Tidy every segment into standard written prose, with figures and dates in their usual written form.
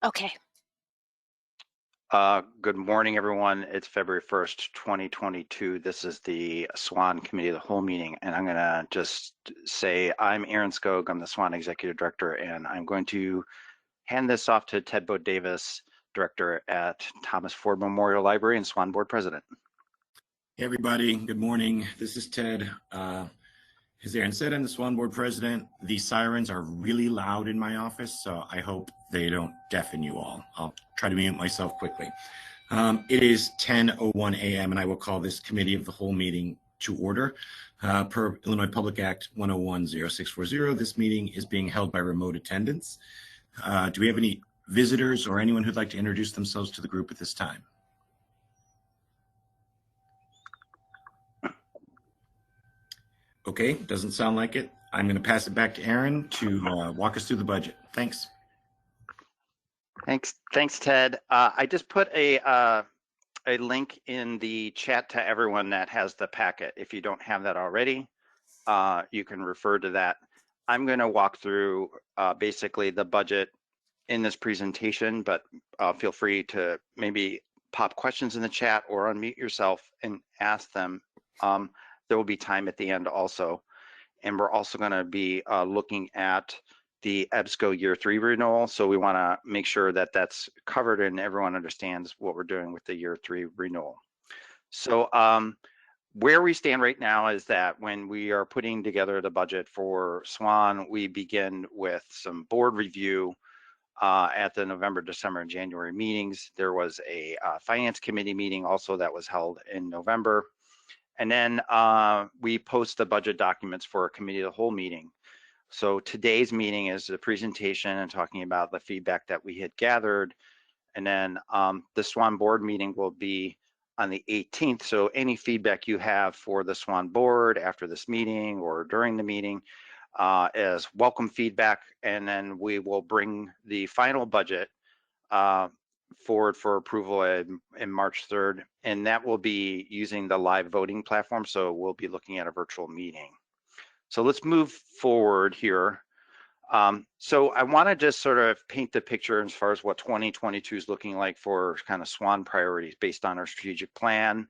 Okay. Good morning, everyone. It's February 1st, 2022. This is the SWAN Committee of the Whole meeting, and I'm going to just say I'm Aaron Skog. I'm the SWAN Executive Director, and I'm going to hand this off to Ted Bo Davis, Director at Thomas Ford Memorial Library and SWAN Board President. Hey everybody, good morning. This is Ted. As Aaron said, I'm the SWAN Board President. The sirens are really loud in my office, so I hope they don't deafen you all. I'll try to mute myself quickly. It is 10:01 a.m. and I will call this Committee of the Whole meeting to order. Per Illinois Public Act 101-0640, this meeting is being held by remote attendance. Do we have any visitors or anyone who'd like to introduce themselves to the group at this time? Okay, doesn't sound like it. I'm going to pass it back to Aaron to walk us through the budget. Thanks. Thanks, Ted. I just put a link in the chat to everyone that has the packet. If you don't have that already, you can refer to that. I'm going to walk through basically the budget in this presentation, but feel free to maybe pop questions in the chat or unmute yourself and ask them. There will be time at the end also. And we're also going to be looking at the EBSCO year 3 renewal. So we want to make sure that that's covered and everyone understands what we're doing with the year 3 renewal. So where we stand right now is that when we are putting together the budget for SWAN, we begin with some board review at the November, December, and January meetings. There was a finance committee meeting also that was held in November. And then we post the budget documents for a committee of the whole meeting. So today's meeting is the presentation and talking about the feedback that we had gathered. And then the SWAN board meeting will be on the 18th. So any feedback you have for the SWAN board after this meeting or during the meeting is welcome feedback. And then we will bring the final budget forward for approval in March 3rd, and that will be using the live voting platform. So we'll be looking at a virtual meeting. So let's move forward here. So I want to just sort of paint the picture as far as what 2022 is looking like for kind of SWAN priorities based on our strategic plan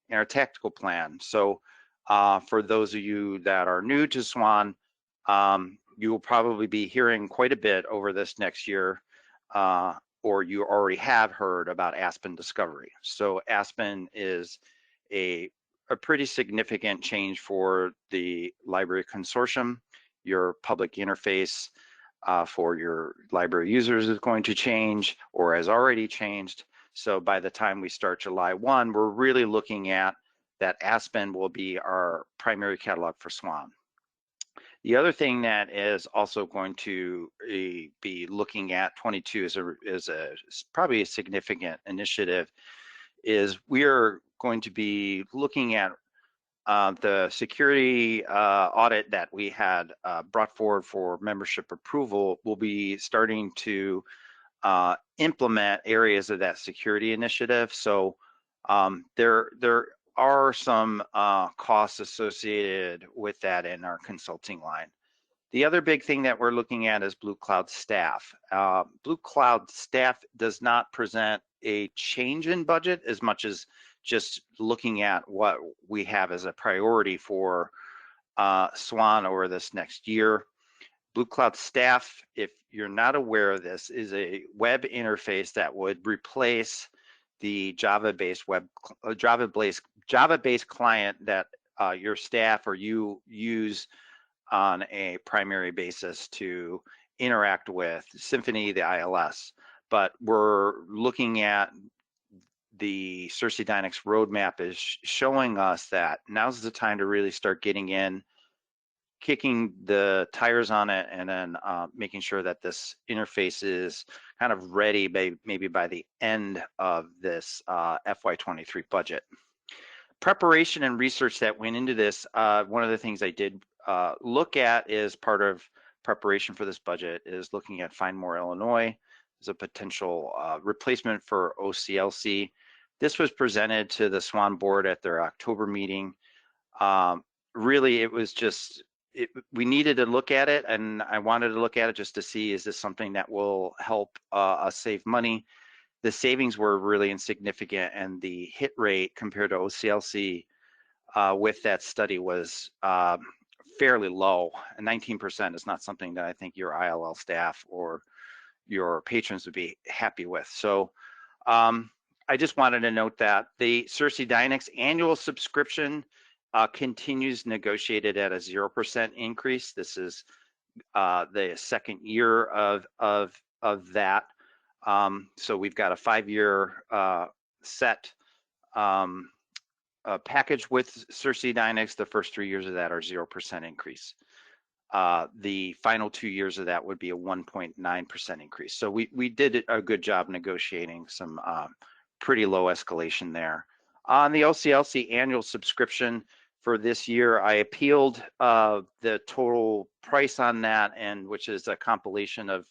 and our tactical plan. So for those of you that are new to SWAN, you will probably be hearing quite a bit over this next year, or you already have heard about Aspen Discovery. So Aspen is a pretty significant change for the library consortium. Your public interface for your library users is going to change or has already changed. So by the time we start July 1, we're really looking at that Aspen will be our primary catalog for SWAN. The other thing that is also going to be looking at 22 is probably a significant initiative is we are going to be looking at the security audit that we had brought forward for membership approval. Will be starting to implement areas of that security initiative. So there are some costs associated with that in our consulting line. The other big thing that we're looking at is Blue Cloud staff. Blue Cloud staff does not present a change in budget as much as just looking at what we have as a priority for SWAN over this next year. Blue Cloud staff, if you're not aware of this, is a web interface that would replace the Java-based client that your staff or you use on a primary basis to interact with Symphony, the ILS. But we're looking at the Cersei Dynamics roadmap is showing us that now's the time to really start getting in, kicking the tires on it, and then making sure that this interface is kind of ready maybe by the end of this FY23 budget. Preparation and research that went into this, one of the things I did look at is part of preparation for this budget is looking at Find More Illinois as a potential replacement for OCLC. This was presented to the SWAN board at their October meeting. Really, it was just we needed to look at it, and I wanted to look at it just to see, is this something that will help us save money? The savings were really insignificant, and the hit rate compared to OCLC with that study was fairly low. And 19% is not something that I think your ILL staff or your patrons would be happy with. So I just wanted to note that the Cersei Dynex annual subscription continues negotiated at a 0% increase. This is the second year of that. So we've got a 5-year set package with Cersei Dynex. The first 3 years of that are 0% increase. The final 2 years of that would be a 1.9% increase. So we did a good job negotiating some pretty low escalation there. On the OCLC annual subscription for this year, I appealed the total price on that, and which is a compilation of,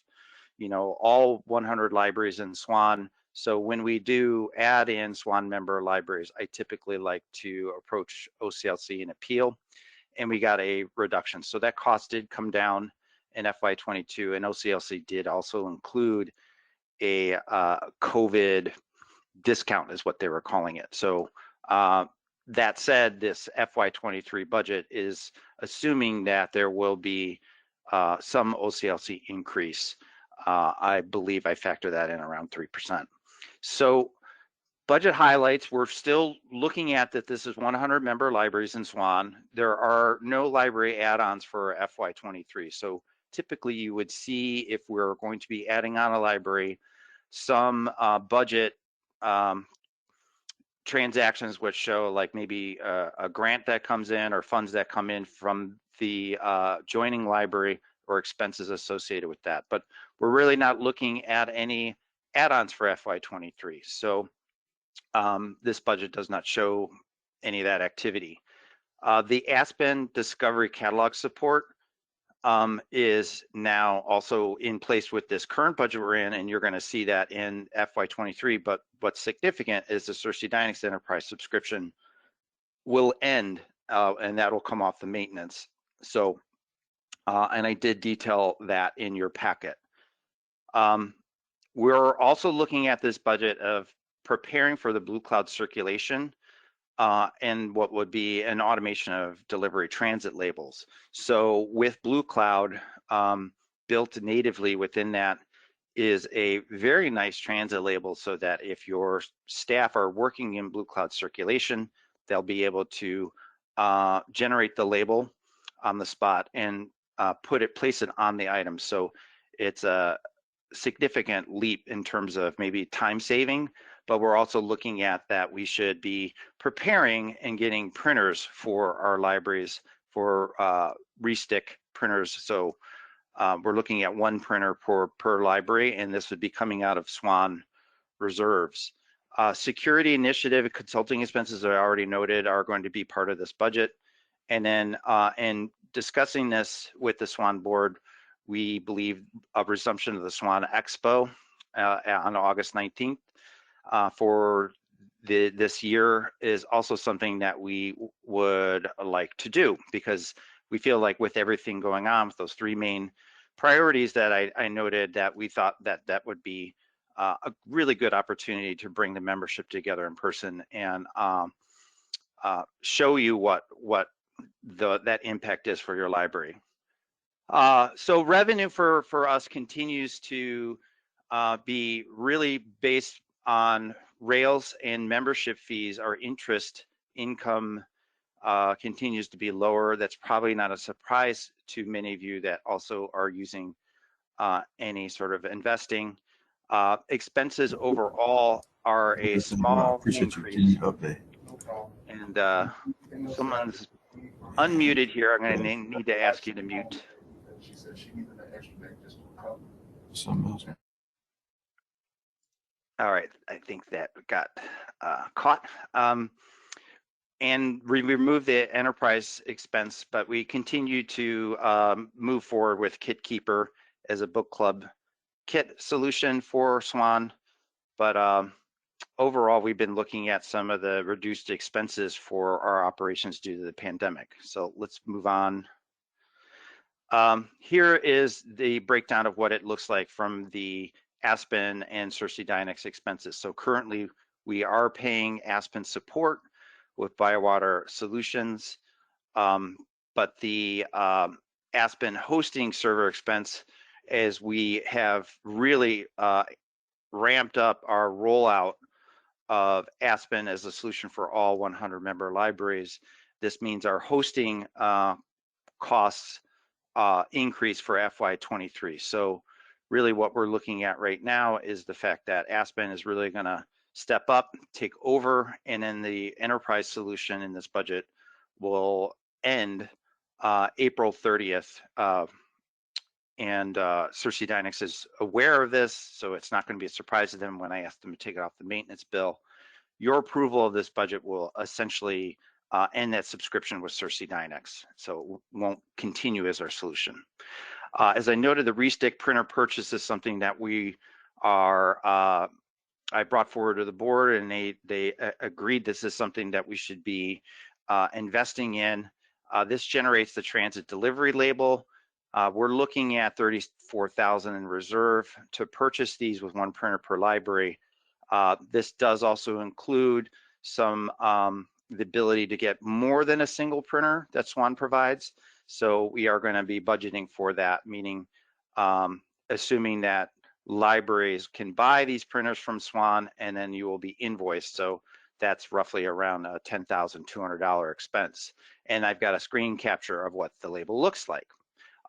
you know, all 100 libraries in SWAN. So when we do add in SWAN member libraries, I typically like to approach OCLC and appeal, and we got a reduction. So that cost did come down in FY22, and OCLC did also include a COVID discount, is what they were calling it. So that said, this FY23 budget is assuming that there will be some OCLC increase. I believe I factor that in around 3%. So budget highlights, we're still looking at that this is 100 member libraries in SWAN. There are no library add-ons for FY23. So typically you would see, if we're going to be adding on a library, some budget transactions which show like maybe a grant that comes in or funds that come in from the joining library or expenses associated with that. But we're really not looking at any add-ons for FY23. So this budget does not show any of that activity. The Aspen Discovery Catalog support is now also in place with this current budget we're in, and you're going to see that in FY23. But what's significant is the Cersei Dynex Enterprise subscription will end, and that will come off the maintenance. So, and I did detail that in your packet. We're also looking at this budget of preparing for the Blue Cloud circulation and what would be an automation of delivery transit labels. So with Blue Cloud built natively within that is a very nice transit label, so that if your staff are working in Blue Cloud circulation, they'll be able to generate the label on the spot and place it on the item. So it's a significant leap in terms of maybe time saving, but we're also looking at that we should be preparing and getting printers for our libraries for restick printers. So we're looking at one printer per library, and this would be coming out of SWAN reserves. Security initiative consulting expenses, I already noted, are going to be part of this budget. And then in discussing this with the SWAN board, we believe a resumption of the SWAN Expo on August 19th for this year is also something that we would like to do, because we feel like with everything going on with those three main priorities that I noted, that we thought that that would be a really good opportunity to bring the membership together in person and show you what that impact is for your library. So revenue for us continues to be really based on rails and membership fees. Our interest income continues to be lower. That's probably not a surprise to many of you that also are using any sort of investing. Expenses overall are a small increase. And someone's unmuted here. I'm going to need to ask you to mute. All right, I think that got caught. And we removed the enterprise expense, but we continue to move forward with KitKeeper as a book club kit solution for SWAN. But overall, we've been looking at some of the reduced expenses for our operations due to the pandemic. So let's move on. Here is the breakdown of what it looks like from the Aspen and Cersei Dynex expenses. So currently we are paying Aspen support with Biowater Solutions, but the Aspen hosting server expense, as we have really ramped up our rollout of Aspen as a solution for all 100 member libraries. This means our hosting costs increase for FY23. So really what we're looking at right now is the fact that Aspen is really going to step up, take over, and then the enterprise solution in this budget will end April 30th. And Cersei Dynex is aware of this, so it's not going to be a surprise to them when I ask them to take it off the maintenance bill. Your approval of this budget will essentially end that subscription with Cersei Dynex, so it won't continue as our solution. As I noted, the restick printer purchase is something that we are, I brought forward to the board, and they agreed this is something that we should be investing in. This generates the transit delivery label. We're looking at $34,000 in reserve to purchase these with one printer per library. This does also include some the ability to get more than a single printer that SWAN provides. So we are going to be budgeting for that, meaning assuming that libraries can buy these printers from SWAN, and then you will be invoiced. So that's roughly around a $10,200 expense. And I've got a screen capture of what the label looks like.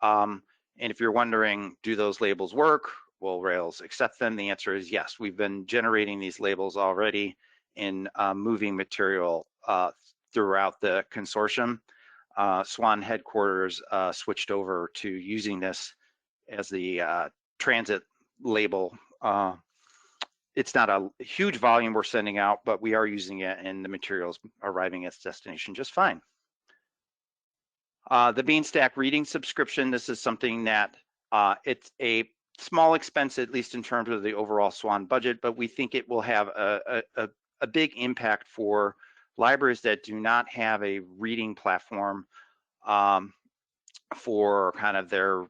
And if you're wondering, do those labels work? Will Rails accept them? The answer is yes. We've been generating these labels already in moving material throughout the consortium. SWAN headquarters switched over to using this as the transit label. It's not a huge volume we're sending out, but we are using it, and the materials arriving at its destination just fine. The Beanstack reading subscription, this is something that it's a small expense, at least in terms of the overall SWAN budget, but we think it will have a big impact for libraries that do not have a reading platform for kind of their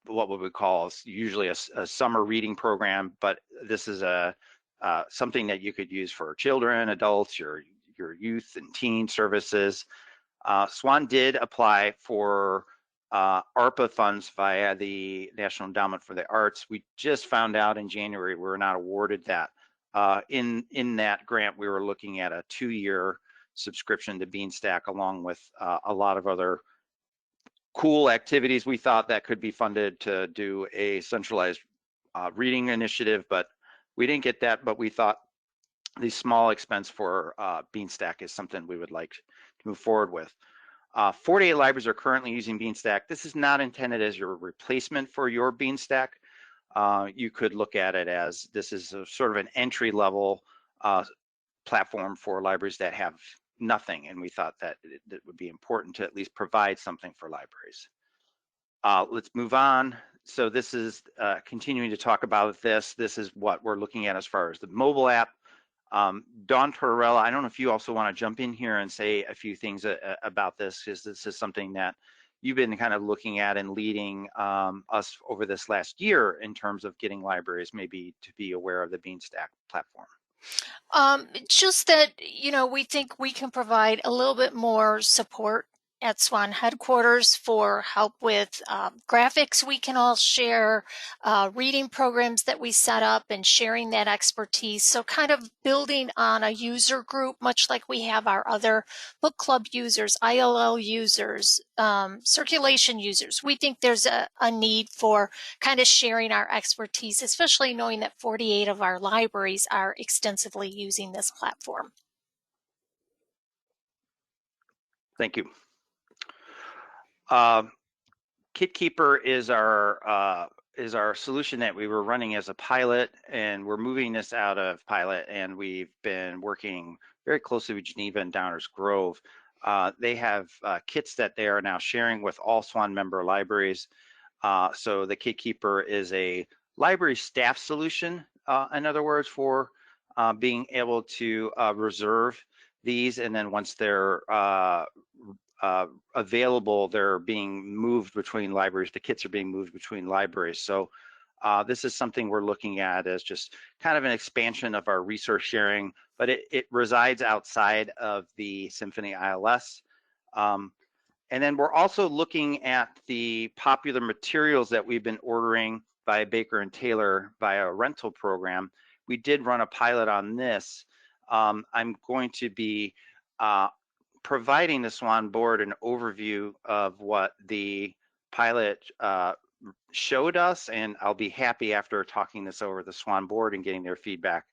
what we would call usually a summer reading program, but this is something that you could use for children, adults, your youth and teen services. SWAN did apply for ARPA funds via the National Endowment for the Arts. We just found out in January we were not awarded that. In that grant, we were looking at a 2-year subscription to Beanstack, along with a lot of other cool activities we thought that could be funded to do a centralized reading initiative, but we didn't get that. But we thought the small expense for Beanstack is something we would like to move forward with. 48 libraries are currently using Beanstack. This is not intended as your replacement for your Beanstack. You could look at it as this is a sort of an entry-level platform for libraries that have nothing, and we thought that it would be important to at least provide something for libraries. Let's move on. So this is continuing to talk about this. This is what we're looking at as far as the mobile app. Dawn Tortorella, I don't know if you also want to jump in here and say a few things about this, because this is something that you've been kind of looking at and leading us over this last year in terms of getting libraries maybe to be aware of the Beanstack platform. Just that, we think we can provide a little bit more support at SWAN headquarters for help with graphics we can all share, reading programs that we set up, and sharing that expertise. So kind of building on a user group, much like we have our other book club users, ILL users, circulation users. We think there's a need for kind of sharing our expertise, especially knowing that 48 of our libraries are extensively using this platform. Thank you. KitKeeper is our solution that we were running as a pilot, and we're moving this out of pilot, and we've been working very closely with Geneva and Downers Grove. They have kits that they are now sharing with all SWAN member libraries. So the KitKeeper is a library staff solution, in other words, for being able to reserve these, and then once they're available. They're being moved between libraries. The kits are being moved between libraries. So this is something we're looking at as just kind of an expansion of our resource sharing, but it resides outside of the Symphony ILS. And then we're also looking at the popular materials that we've been ordering by Baker and Taylor via a rental program. We did run a pilot on this. I'm going to be providing the SWAN board an overview of what the pilot showed us, and I'll be happy after talking this over the SWAN board and getting their feedback,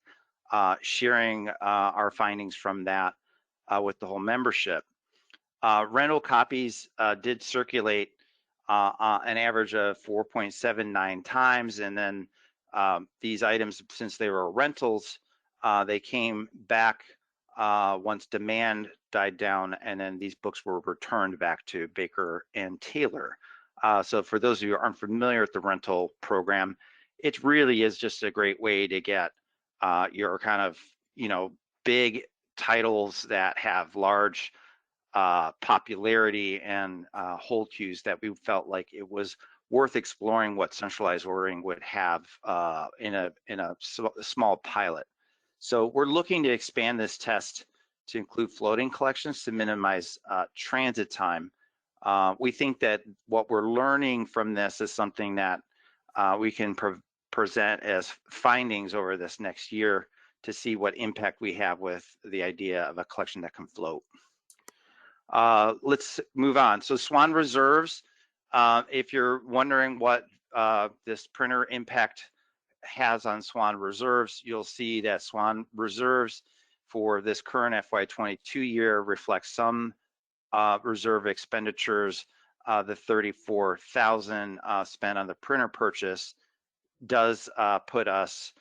sharing our findings from that with the whole membership. Rental copies did circulate an average of 4.79 times, and then these items, since they were rentals, they came back once demand died down, and then these books were returned back to Baker and Taylor. So for those of you who aren't familiar with the rental program, it really is just a great way to get your kind of, big titles that have large popularity and hold queues, that we felt like it was worth exploring what centralized ordering would have in a small pilot. So we're looking to expand this test to include floating collections to minimize transit time. We think that what we're learning from this is something that we can present as findings over this next year to see what impact we have with the idea of a collection that can float. Let's move on. So SWAN reserves, if you're wondering what this printer impact has on SWAN reserves, you'll see that SWAN reserves for this current FY22 year reflect some reserve expenditures. The $34,000 spent on the printer purchase does put us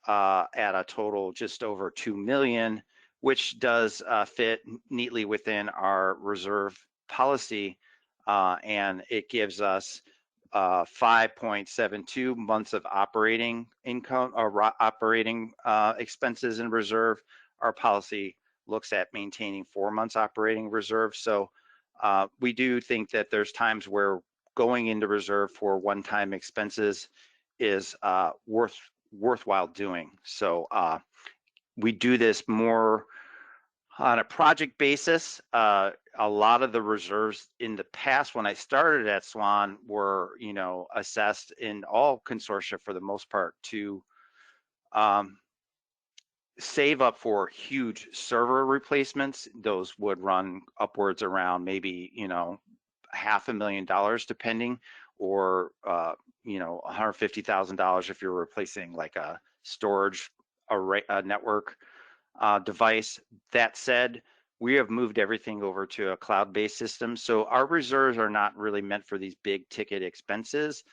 at a total just over 2 million, which does fit neatly within our reserve policy, and it gives us 5.72 months of operating income or operating expenses in reserve. Our policy looks at maintaining 4 months operating reserve. So we do think that there's times where going into reserve for one-time expenses is worthwhile doing. So we do this more on a project basis. A lot of the reserves in the past, when I started at SWAN, were assessed in all consortia for the most part to save up for huge server replacements. Those would run upwards around maybe $500,000 depending, or $150,000 if you're replacing like a storage array, a network device. That said, we have moved everything over to a cloud-based system, so our reserves are not really meant for these big ticket expenses.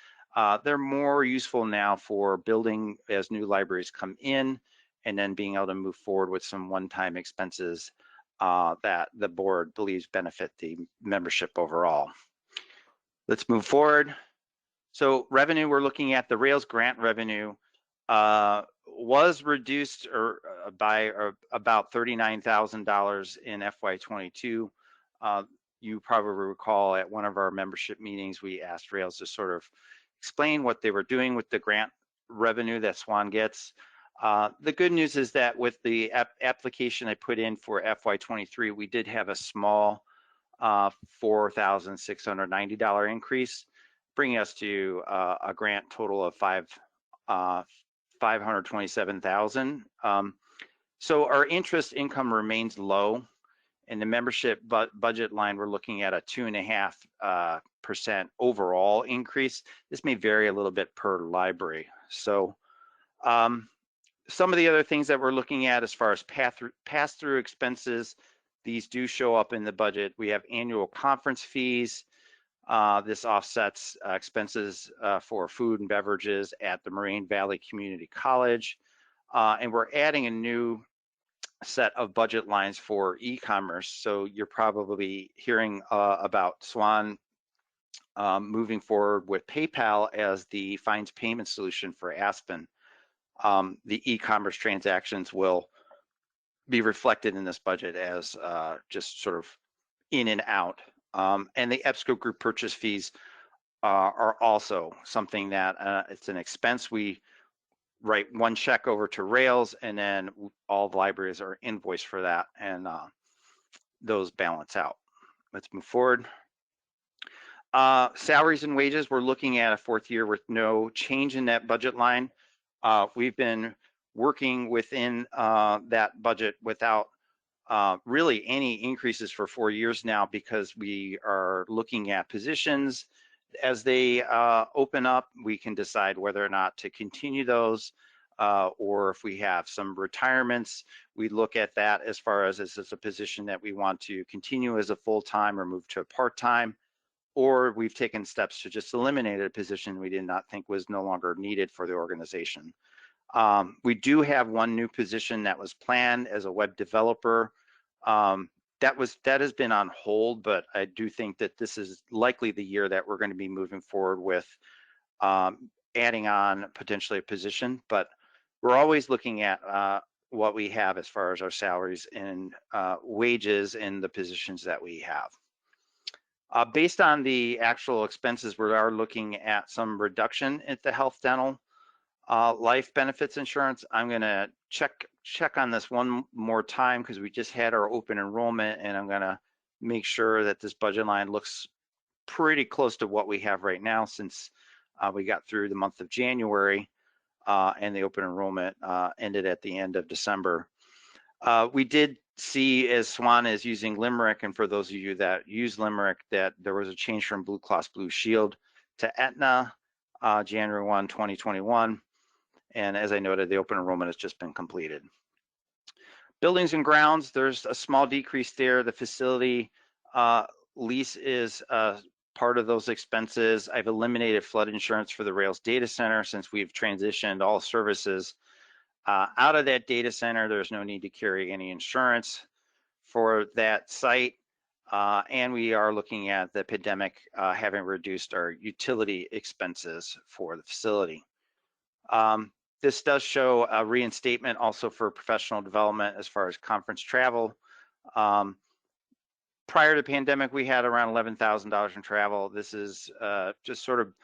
They're more useful now for building as new libraries come in, and then being able to move forward with some one-time expenses that the board believes benefit the membership overall. Let's move forward. So revenue, we're looking at the Rails grant revenue was reduced by about $39,000 in FY22. You probably recall at one of our membership meetings, we asked Rails to sort of explain what they were doing with the grant revenue that SWAN gets. The good news is that with the application I put in for FY23, we did have a small $4,690 increase, bringing us to a grant total of $527,000. So our interest income remains low. In the membership budget line, we're looking at a 2.5% overall increase. This may vary a little bit per library. So some of the other things that we're looking at as far as pass-through expenses, these do show up in the budget. We have annual conference fees. This offsets expenses for food and beverages at the Moraine Valley Community College. And we're adding a new set of budget lines for e-commerce. So you're probably hearing about SWAN moving forward with PayPal as the fines payment solution for Aspen. The e-commerce transactions will be reflected in this budget as just sort of in and out And the EBSCO group purchase fees are also something that it's an expense. We write one check over to Rails, and then all the libraries are invoiced for that, and those balance out. Let's move forward. Salaries and wages, we're looking at a fourth year with no change in that budget line. We've been working within that budget without really any increases for 4 years now, because we are looking at positions as they open up. We can decide whether or not to continue those, or if we have some retirements, we look at that as far as is this a position that we want to continue as a full-time or move to a part-time, or we've taken steps to just eliminate a position we did not think was no longer needed for the organization. We do have one new position that was planned as a web developer. That has been on hold, but I do think that this is likely the year that we're going to be moving forward with adding on potentially a position. But we're always looking at what we have as far as our salaries and wages in the positions that we have. Based on the actual expenses, we are looking at some reduction at the health, dental, life benefits insurance. I'm going to check on this one more time because we just had our open enrollment, and I'm going to make sure that this budget line looks pretty close to what we have right now, since we got through the month of January and the open enrollment ended at the end of December. We did see, as SWAN is using Limerick, and for those of you that use Limerick, that there was a change from Blue Cross Blue Shield to Aetna January 1, 2021. And as I noted, the open enrollment has just been completed. Buildings and grounds, there's a small decrease there. The facility lease is part of those expenses. I've eliminated flood insurance for the Rails data center since we've transitioned all services out of that data center. There's no need to carry any insurance for that site. And we are looking at the pandemic having reduced our utility expenses for the facility. This does show a reinstatement also for professional development as far as conference travel. Prior to the pandemic, we had around $11,000 in travel. This is just sort of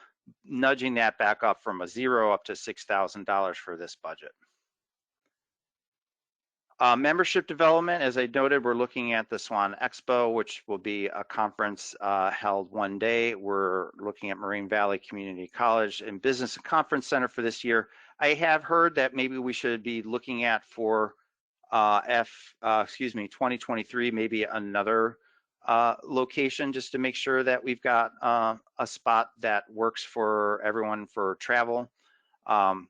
nudging that back up from a zero up to $6,000 for this budget. Membership development, as I noted, we're looking at the SWAN Expo, which will be a conference held one day. We're looking at Moraine Valley Community College and Business and Conference Center for this year. I have heard that maybe we should be looking at for 2023, maybe another location, just to make sure that we've got a spot that works for everyone for travel.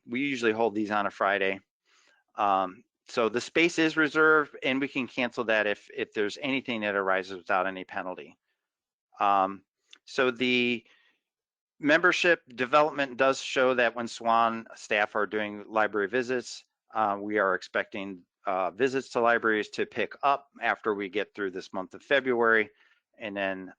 We usually hold these on a Friday. So the space is reserved, and we can cancel that if there's anything that arises without any penalty. So the membership development does show that when SWAN staff are doing library visits, we are expecting visits to libraries to pick up after we get through this month of February. And then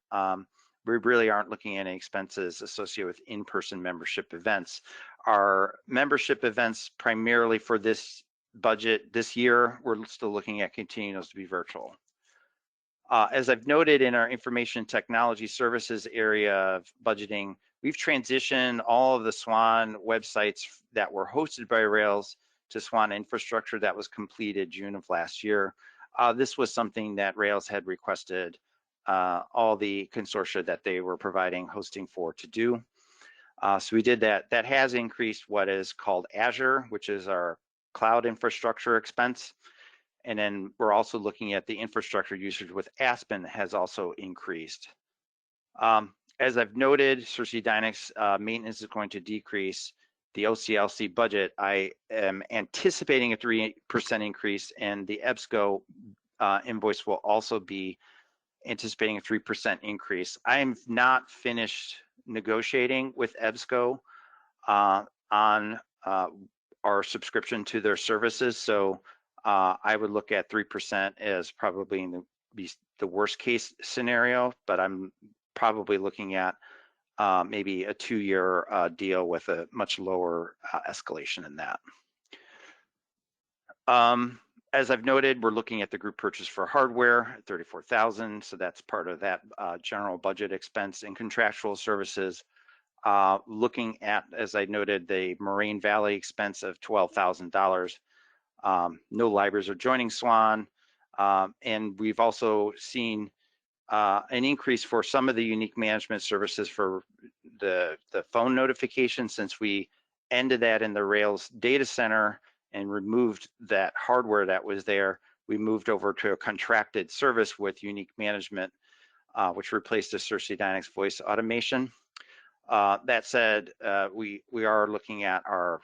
we really aren't looking at any expenses associated with in-person membership events. Our membership events primarily for this budget this year, we're still looking at continuing those to be virtual. As I've noted in our information technology services area of budgeting, we've transitioned all of the SWAN websites that were hosted by Rails to SWAN infrastructure that was completed June of last year. This was something that Rails had requested all the consortia that they were providing hosting for to do. So we did that. That has increased what is called Azure, which is our cloud infrastructure expense. And then we're also looking at the infrastructure usage with Aspen has also increased. As I've noted, Cersei Dynix maintenance is going to decrease. The OCLC budget, I am anticipating a 3% increase, and the EBSCO invoice will also be anticipating a 3% increase. I am not finished negotiating with EBSCO on our subscription to their services, so I would look at 3% as probably in the worst case scenario, but I'm probably looking at maybe a 2-year deal with a much lower escalation in that. As I've noted, we're looking at the group purchase for hardware, $34,000. So that's part of that general budget expense and contractual services. Looking at, as I noted, the Moraine Valley expense of $12,000. No libraries are joining SWAN. And we've also seen an increase for some of the unique management services for the phone notification, since we ended that in the Rails data center and removed that hardware that was there. We moved over to a contracted service with unique management, which replaced the Cersei Dynamics voice automation. That said, we are looking at our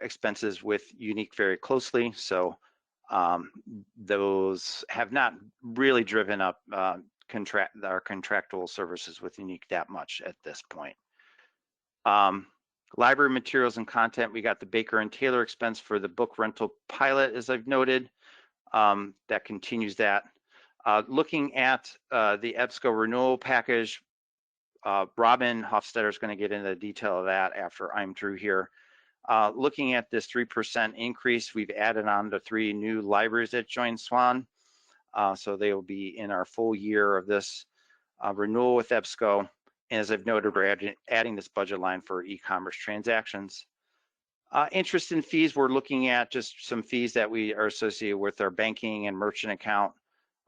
expenses with unique very closely. So those have not really driven up our contractual services with unique that much at this point. Library materials and content, we got the Baker and Taylor expense for the book rental pilot, as I've noted. That continues that. Looking at the EBSCO renewal package, Robin Hofstetter is going to get into the detail of that after I'm through here. Looking at this 3% increase, we've added on to 3 new libraries that joined SWAN. So they will be in our full year of this renewal with EBSCO. And as I've noted, we're adding this budget line for e-commerce transactions. Interest and fees, we're looking at just some fees that we are associated with our banking and merchant account,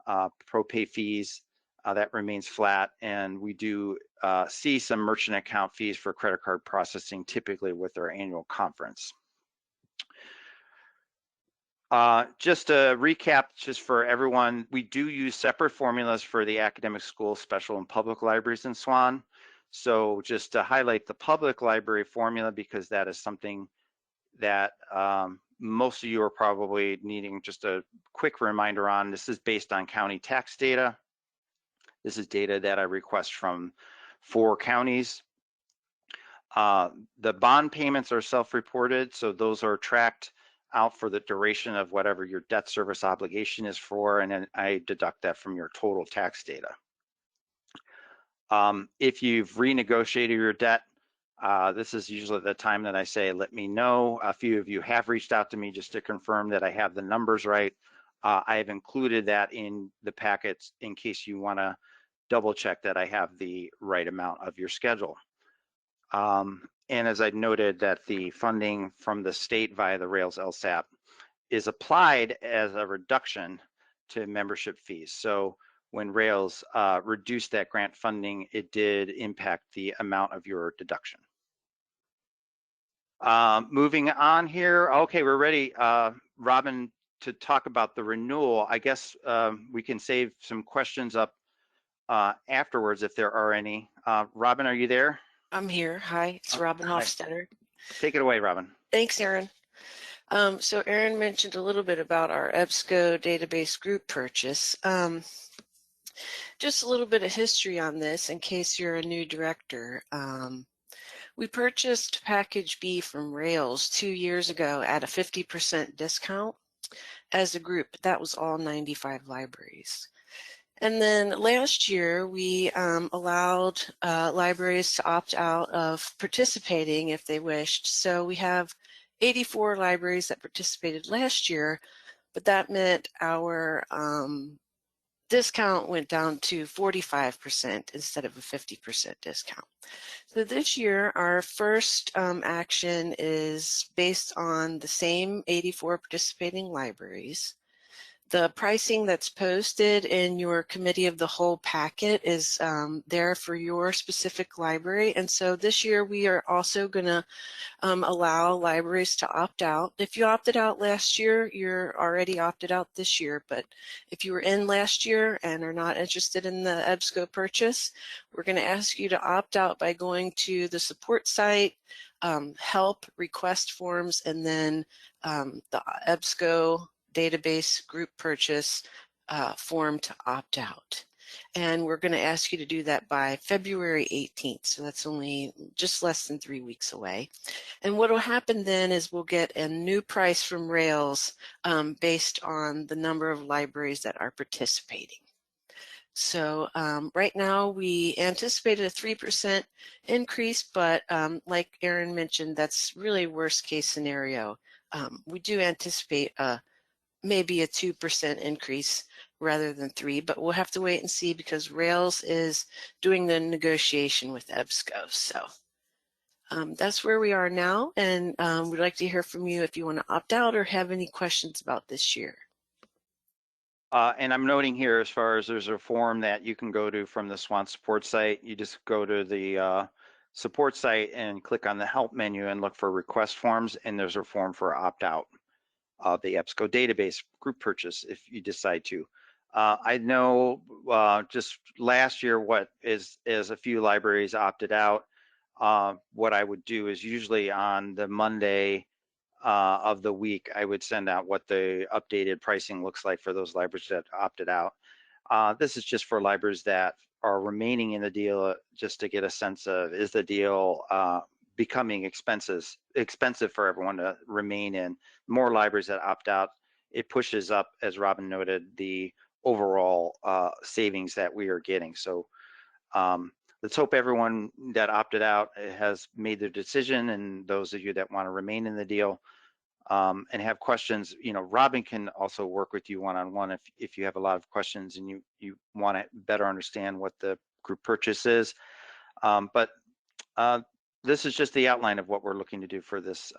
ProPay fees. That remains flat, and we do see some merchant account fees for credit card processing, typically with our annual conference. Just to recap, just for everyone, we do use separate formulas for the academic school, special and public libraries in SWAN. So just to highlight the public library formula, because that is something that most of you are probably needing just a quick reminder on. This is based on county tax data. This is data that I request from 4 counties. The bond payments are self-reported, so those are tracked out for the duration of whatever your debt service obligation is for, and then I deduct that from your total tax data. If you've renegotiated your debt, this is usually the time that I say, let me know. A few of you have reached out to me just to confirm that I have the numbers right. I have included that in the packets in case you want to double check that I have the right amount of your schedule. And as I noted, that the funding from the state via the Rails LSAP is applied as a reduction to membership fees. So when Rails reduced that grant funding, it did impact the amount of your deduction. Moving on here, okay, we're ready, Robin, to talk about the renewal. I guess we can save some questions up afterwards if there are any. Robin, are you there? I'm here. Hi, it's Robin Hofstetter. Take it away, Robin. Thanks, Aaron. So Aaron mentioned a little bit about our EBSCO database group purchase. Just a little bit of history on this in case you're a new director. We purchased Package B from Rails 2 years ago at a 50% discount as a group. That was all 95 libraries. And then last year, we allowed libraries to opt out of participating if they wished. So we have 84 libraries that participated last year, but that meant our discount went down to 45% instead of a 50% discount. So this year, our first action is based on the same 84 participating libraries. The pricing that's posted in your committee of the whole packet is there for your specific library. And so this year we are also going to allow libraries to opt out. If you opted out last year, you're already opted out this year. But if you were in last year and are not interested in the EBSCO purchase, we're going to ask you to opt out by going to the support site, help, request forms, and then the EBSCO database group purchase form to opt out. And we're going to ask you to do that by February 18th. So that's only just less than 3 weeks away. And what will happen then is we'll get a new price from Rails based on the number of libraries that are participating. So right now we anticipated a 3% increase, but like Aaron mentioned, that's really worst case scenario. We do anticipate a maybe a 2% increase rather than 3%, but we'll have to wait and see because Rails is doing the negotiation with EBSCO. So that's where we are now, and we'd like to hear from you if you want to opt out or have any questions about this year. And I'm noting here, as far as there's a form that you can go to from the SWAN support site. You just go to the support site and click on the help menu and look for request forms, and there's a form for opt-out of the EBSCO database group purchase if you decide to. I know just last year what is a few libraries opted out. What I would do is usually on the Monday of the week, I would send out what the updated pricing looks like for those libraries that opted out. This is just for libraries that are remaining in the deal, just to get a sense of, is the deal becoming expensive for everyone to remain in. More libraries that opt out, it pushes up, as Robin noted, the overall savings that we are getting. So let's hope everyone that opted out has made their decision, and those of you that want to remain in the deal and have questions, Robin can also work with you one-on-one if you have a lot of questions and you want to better understand what the group purchase is. But this is just the outline of what we're looking to do for this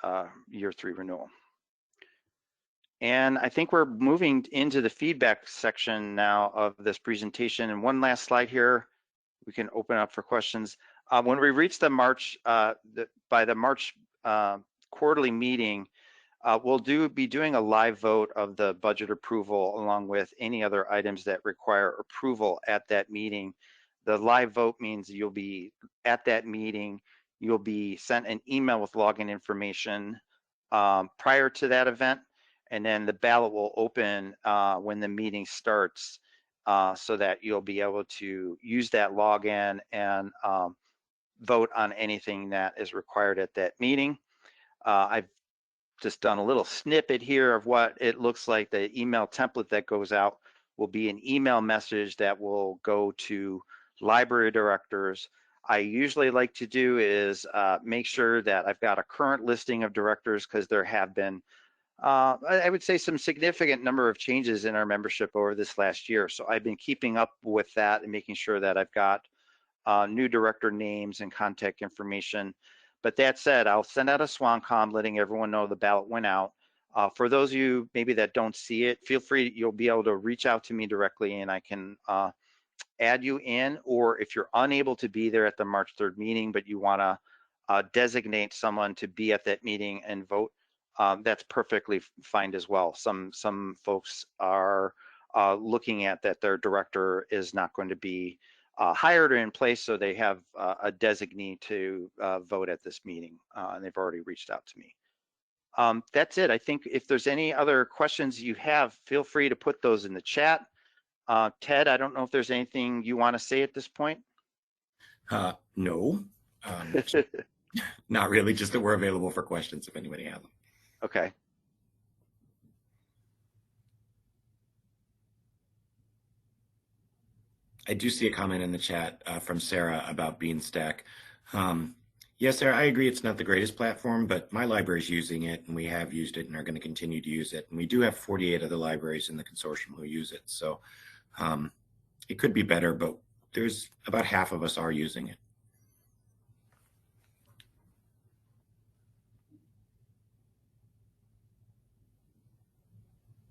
year 3 renewal. And I think we're moving into the feedback section now of this presentation. And one last slide here, we can open up for questions. When we reach the March, by the March quarterly meeting, we'll be doing a live vote of the budget approval along with any other items that require approval at that meeting. The live vote means you'll be at that meeting, you'll be sent an email with login information prior to that event, and then the ballot will open when the meeting starts so that you'll be able to use that login and vote on anything that is required at that meeting. I've just done a little snippet here of what it looks like. The email template that goes out will be an email message that will go to library directors. I usually like to do is make sure that I've got a current listing of directors, because there have been, I would say, some significant number of changes in our membership over this last year. So I've been keeping up with that and making sure that I've got new director names and contact information. But that said, I'll send out a SwanCom letting everyone know the ballot went out. For those of you maybe that don't see it, feel free, you'll be able to reach out to me directly and I can add you in. Or if you're unable to be there at the March 3rd meeting, but you want to designate someone to be at that meeting and vote, that's perfectly fine as well. Some folks are looking at that their director is not going to be hired or in place, so they have a designee to vote at this meeting, and they've already reached out to me. That's it. I think if there's any other questions you have, feel free to put those in the chat. Ted, I don't know if there's anything you want to say at this point. No, not really, just that we're available for questions if anybody has them. Okay. I do see a comment in the chat from Sarah about Beanstack. Yes, Sarah, I agree it's not the greatest platform, but my library's using it, and we have used it and are going to continue to use it. And we do have 48 other libraries in the consortium who use it. So it could be better, but there's about half of us are using it.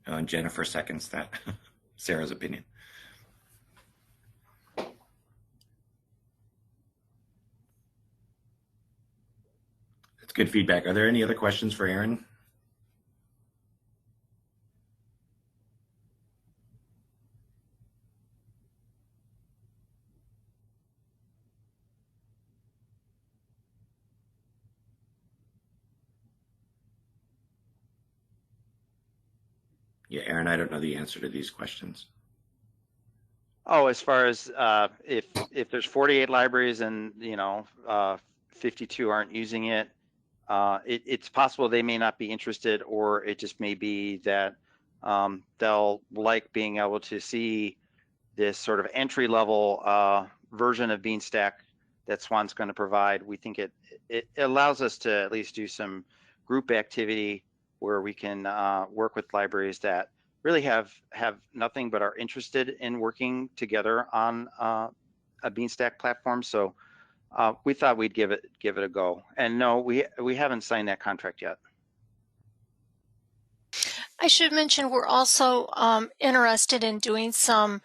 And Jennifer seconds that, Sarah's opinion. That's good feedback. Are there any other questions for Aaron? Yeah, Aaron, I don't know the answer to these questions. Oh, as far as if there's 48 libraries and 52 aren't using it, it's possible they may not be interested, or it just may be that they'll like being able to see this sort of entry-level version of Beanstack that SWAN's going to provide. We think it allows us to at least do some group activity where we can work with libraries that really have nothing but are interested in working together on a Beanstack platform. So we thought we'd give it a go. And no, we haven't signed that contract yet. I should mention we're also interested in doing some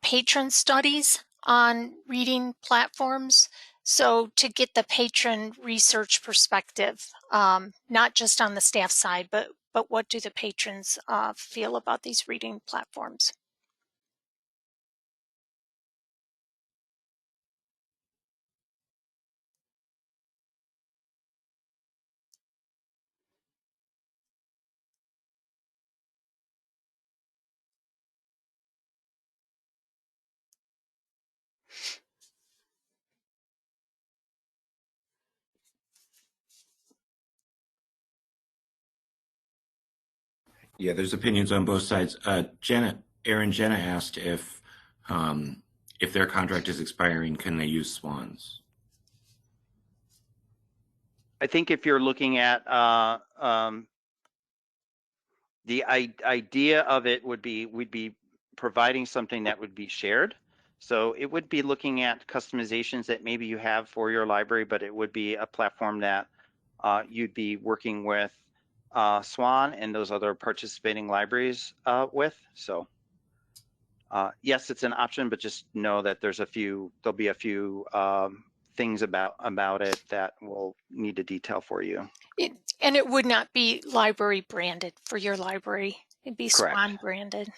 patron studies on reading platforms. So to get the patron research perspective, not just on the staff side, but what do the patrons feel about these reading platforms? Yeah, there's opinions on both sides. Jenna asked if their contract is expiring, can they use SWANs? I think if you're looking at the idea of it would be we'd be providing something that would be shared. So it would be looking at customizations that maybe you have for your library, but it would be a platform that you'd be working with SWAN and those other participating libraries with. So yes, it's an option, but just know that there'll be a few things about it that we'll need to detail for you. And it would not be library branded for your library. It'd be Correct. SWAN branded.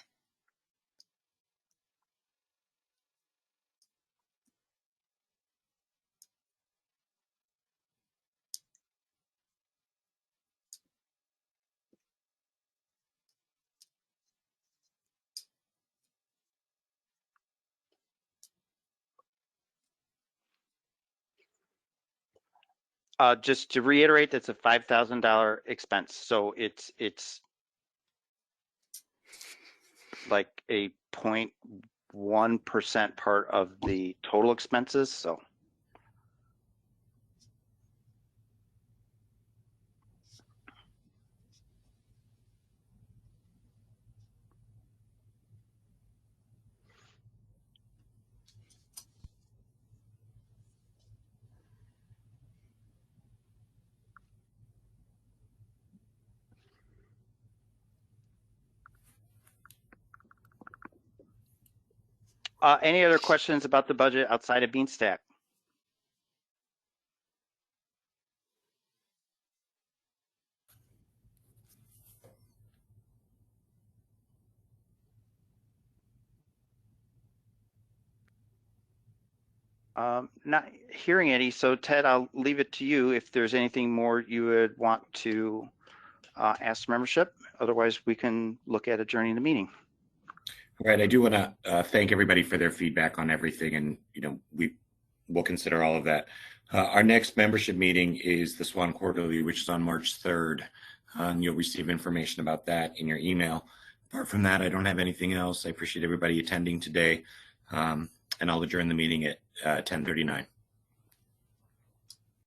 Just to reiterate, that's a $5,000 expense. So it's like a 0.1% part of the total expenses. So any other questions about the budget outside of Beanstack? Not hearing any. So Ted, I'll leave it to you if there's anything more you would want to ask membership. Otherwise, we can look at adjourning the meeting. All right, I do want to thank everybody for their feedback on everything, and we'll consider all of that. Our next membership meeting is the SWAN Quarterly, which is on March 3rd. And you'll receive information about that in your email. Apart from that, I don't have anything else. I appreciate everybody attending today, and I'll adjourn the meeting at 10:39.